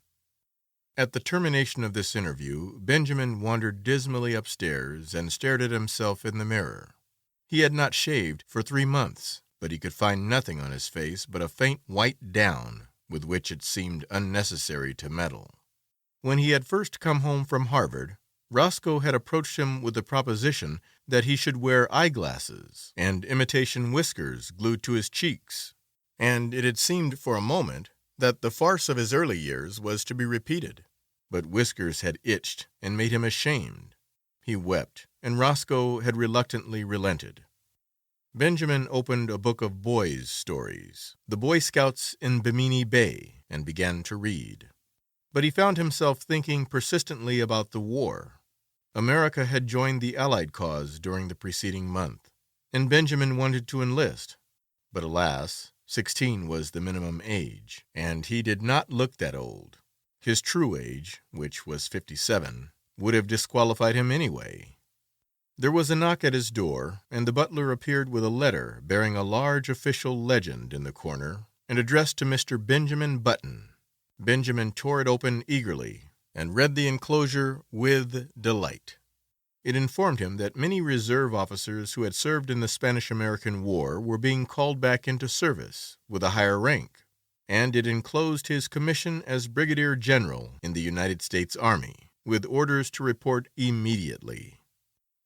At the termination of this interview, Benjamin wandered dismally upstairs and stared at himself in the mirror. He had not shaved for 3 months, but he could find nothing on his face but a faint white down with which it seemed unnecessary to meddle. When he had first come home from Harvard, Roscoe had approached him with the proposition that he should wear eyeglasses and imitation whiskers glued to his cheeks, and it had seemed for a moment that the farce of his early years was to be repeated. But whiskers had itched and made him ashamed. He wept, and Roscoe had reluctantly relented. Benjamin opened a book of boys' stories, The Boy Scouts in Bimini Bay, and began to read. But he found himself thinking persistently about the war. America had joined the Allied cause during the preceding month, and Benjamin wanted to enlist. But alas, 16 was the minimum age, and he did not look that old. His true age, which was 57, would have disqualified him anyway. There was a knock at his door, and the butler appeared with a letter bearing a large official legend in the corner and addressed to Mr. Benjamin Button. Benjamin tore it open eagerly and read the enclosure with delight. It informed him that many reserve officers who had served in the Spanish-American War were being called back into service with a higher rank, and it enclosed his commission as Brigadier General in the United States Army, with orders to report immediately.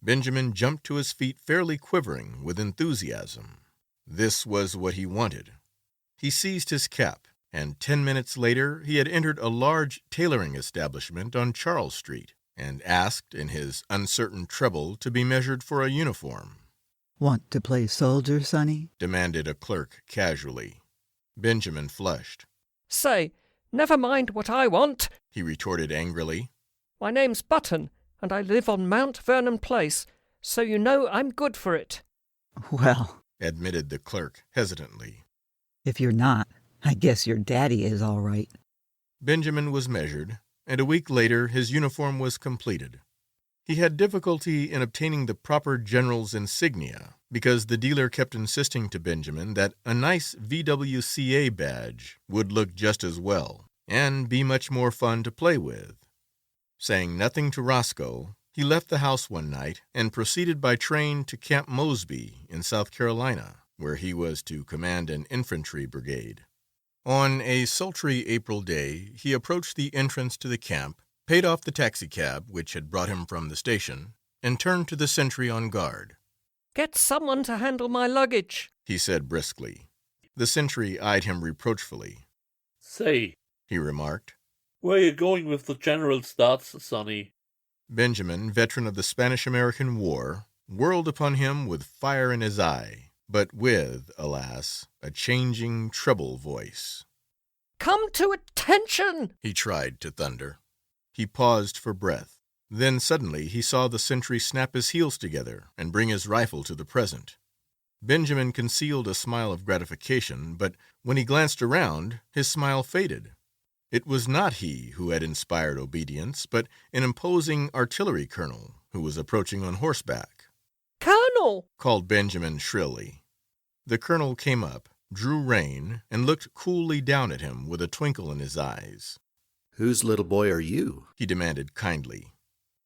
Benjamin jumped to his feet fairly quivering with enthusiasm. This was what he wanted. He seized his cap, and 10 minutes later he had entered a large tailoring establishment on Charles Street and asked in his uncertain treble to be measured for a uniform. "Want to play soldier, Sonny?" demanded a clerk casually. Benjamin flushed. "Say, never mind what I want," he retorted angrily. "My name's Button, and I live on Mount Vernon Place, so you know I'm good for it." "Well," admitted the clerk hesitantly, "if you're not, I guess your daddy is all right." Benjamin was measured, and a week later his uniform was completed. He had difficulty in obtaining the proper general's insignia because the dealer kept insisting to Benjamin that a nice VWCA badge would look just as well and be much more fun to play with. Saying nothing to Roscoe, he left the house one night and proceeded by train to Camp Mosby in South Carolina, where he was to command an infantry brigade. On a sultry April day, he approached the entrance to the camp, paid off the taxicab which had brought him from the station, and turned to the sentry on guard. "Get someone to handle my luggage," he said briskly. The sentry eyed him reproachfully. "Say," he remarked, "where you going with the general's thoughts, Sonny?" Benjamin, veteran of the Spanish-American War, whirled upon him with fire in his eye, but with, alas, a changing treble voice. "Come to attention!" he tried to thunder. He paused for breath. Then suddenly he saw the sentry snap his heels together and bring his rifle to the present. Benjamin concealed a smile of gratification, but when he glanced around, his smile faded. It was not he who had inspired obedience, but an imposing artillery colonel who was approaching on horseback. "Colonel!" called Benjamin shrilly. The colonel came up, drew rein, and looked coolly down at him with a twinkle in his eyes. "Whose little boy are you?" he demanded kindly.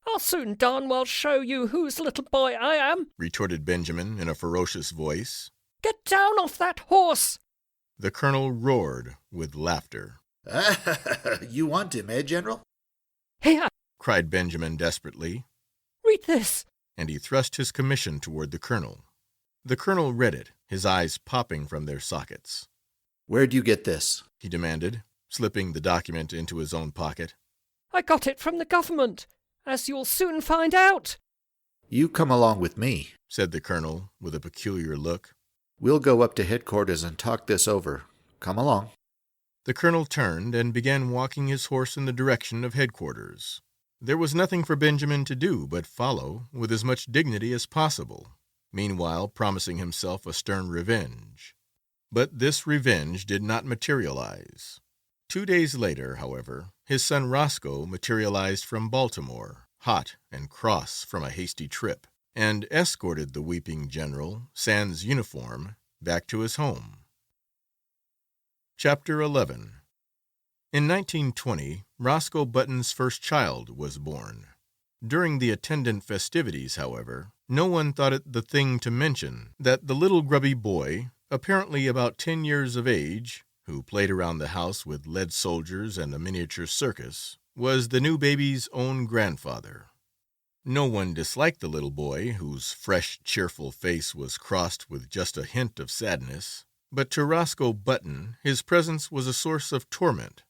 "I'll soon darn well show you whose little boy I am," retorted Benjamin in a ferocious voice. "Get down off that horse!" The colonel roared with laughter. You want him, eh, General? "Here!" cried Benjamin desperately. "Read this!" And he thrust his commission toward the colonel. The colonel read it, his eyes popping from their sockets. "Where'd you get this?" he demanded, slipping the document into his own pocket. "I got it from the government, as you'll soon find out." "You come along with me," said the colonel with a peculiar look. "We'll go up to headquarters and talk this over. Come along." The colonel turned and began walking his horse in the direction of headquarters. There was nothing for Benjamin to do but follow with as much dignity as possible, meanwhile promising himself a stern revenge. But this revenge did not materialize. 2 days later, however, his son Roscoe materialized from Baltimore, hot and cross from a hasty trip, and escorted the weeping general, sans uniform, back to his home. Chapter 11. In 1920, Roscoe Button's first child was born. During the attendant festivities, however, no one thought it the thing to mention that the little grubby boy, apparently about 10 years of age, who played around the house with lead soldiers and a miniature circus, was the new baby's own grandfather. No one disliked the little boy, whose fresh, cheerful face was crossed with just a hint of sadness, but to Roscoe Button his presence was a source of torment.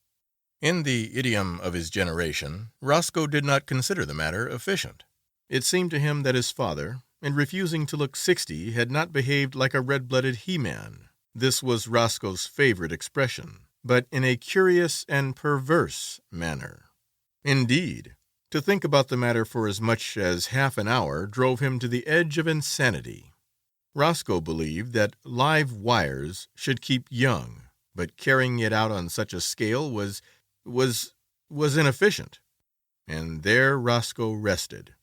In the idiom of his generation, Roscoe did not consider the matter efficient. It seemed to him that his father, in refusing to look 60, had not behaved like a red-blooded he-man. This was Roscoe's favorite expression, but in a curious and perverse manner. Indeed, to think about the matter for as much as half an hour drove him to the edge of insanity. Roscoe believed that live wires should keep young, but carrying it out on such a scale was inefficient. And there Roscoe rested.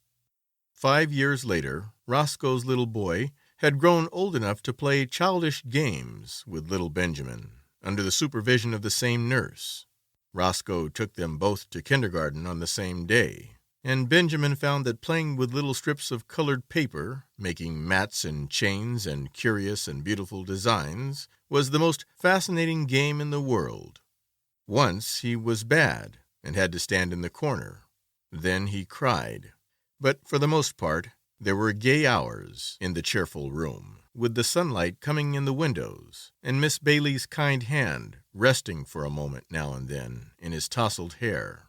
5 years later, Roscoe's little boy had grown old enough to play childish games with little Benjamin, under the supervision of the same nurse. Roscoe took them both to kindergarten on the same day, and Benjamin found that playing with little strips of colored paper, making mats and chains and curious and beautiful designs, was the most fascinating game in the world. Once he was bad and had to stand in the corner. Then he cried. But for the most part, there were gay hours in the cheerful room, with the sunlight coming in the windows, and Miss Bailey's kind hand resting for a moment now and then in his tousled hair.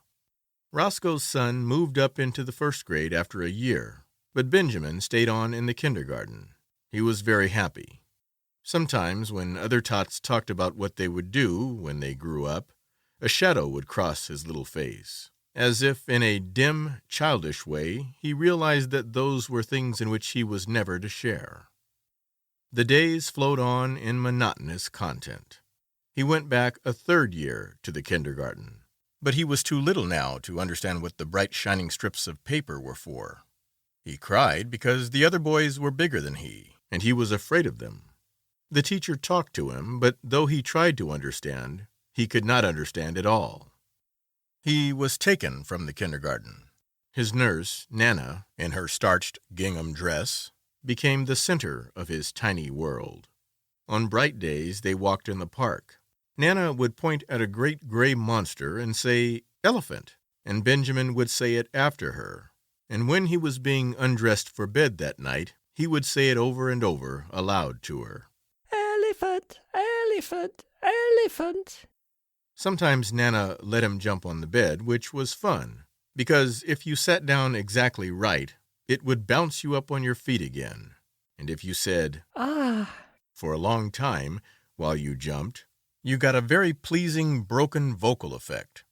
Roscoe's son moved up into the first grade after a year, but Benjamin stayed on in the kindergarten. He was very happy. Sometimes, when other tots talked about what they would do when they grew up, a shadow would cross his little face, as if in a dim, childish way he realized that those were things in which he was never to share. The days flowed on in monotonous content. He went back a third year to the kindergarten, But he was too little now to understand what the bright shining strips of paper were for. He cried because the other boys were bigger than he, and he was afraid of them. The teacher talked to him, but though he tried to understand, he could not understand at all. He was taken from the kindergarten. His nurse, Nana, in her starched gingham dress, became the center of his tiny world. On bright days they walked in the park. Nana would point at a great gray monster and say, "Elephant," and Benjamin would say it after her. And when he was being undressed for bed that night, he would say it over and over aloud to her. "Elephant, elephant, elephant." Sometimes Nana let him jump on the bed, which was fun, because if you sat down exactly right, it would bounce you up on your feet again. And if you said, "Ah," for a long time while you jumped, you got a very pleasing broken vocal effect.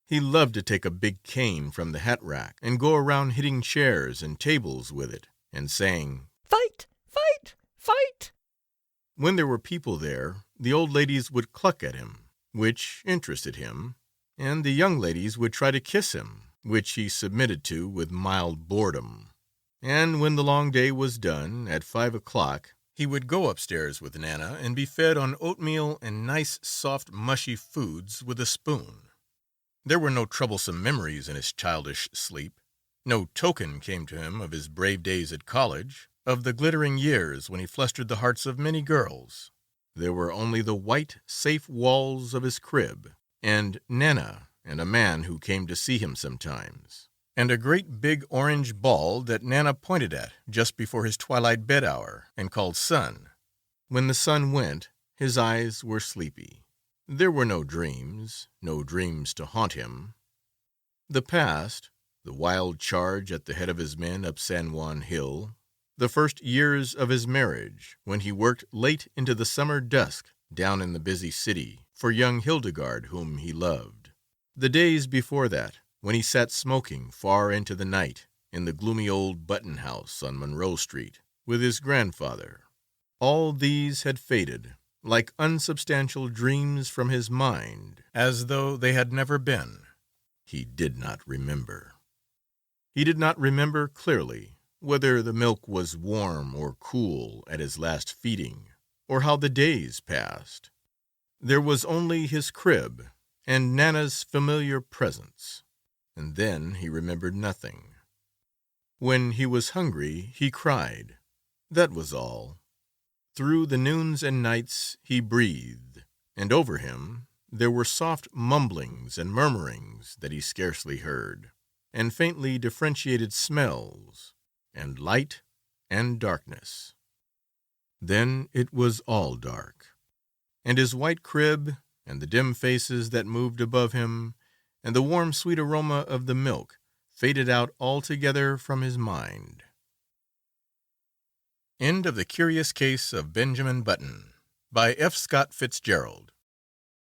He loved to take a big cane from the hat rack and go around hitting chairs and tables with it and saying, "Fight, fight, fight." When there were people there, the old ladies would cluck at him, which interested him, and the young ladies would try to kiss him, which he submitted to with mild boredom. And when the long day was done, at 5 o'clock, he would go upstairs with Nana and be fed on oatmeal and nice, soft, mushy foods with a spoon. There were no troublesome memories in his childish sleep. No token came to him of his brave days at college, of the glittering years when he flustered the hearts of many girls. There were only the white, safe walls of his crib, and Nana, and a man who came to see him sometimes, and a great big orange ball that Nana pointed at just before his twilight bed hour and called sun. When the sun went, his eyes were sleepy. There were no dreams to haunt him. The past, the wild charge at the head of his men up San Juan Hill, the first years of his marriage, when he worked late into the summer dusk down in the busy city for young Hildegard whom he loved. The days before that, when he sat smoking far into the night in the gloomy old Button House on Monroe Street with his grandfather. All these had faded like unsubstantial dreams from his mind, as though they had never been. He did not remember. He did not remember clearly whether the milk was warm or cool at his last feeding, or how the days passed. There was only his crib and Nana's familiar presence, and then he remembered nothing. When he was hungry, he cried. That was all. Through the noons and nights he breathed, and over him there were soft mumblings and murmurings that he scarcely heard, and faintly differentiated smells, and light and darkness. Then it was all dark, and his white crib, and the dim faces that moved above him, and the warm sweet aroma of the milk faded out altogether from his mind. End of The Curious Case of Benjamin Button by F. Scott Fitzgerald.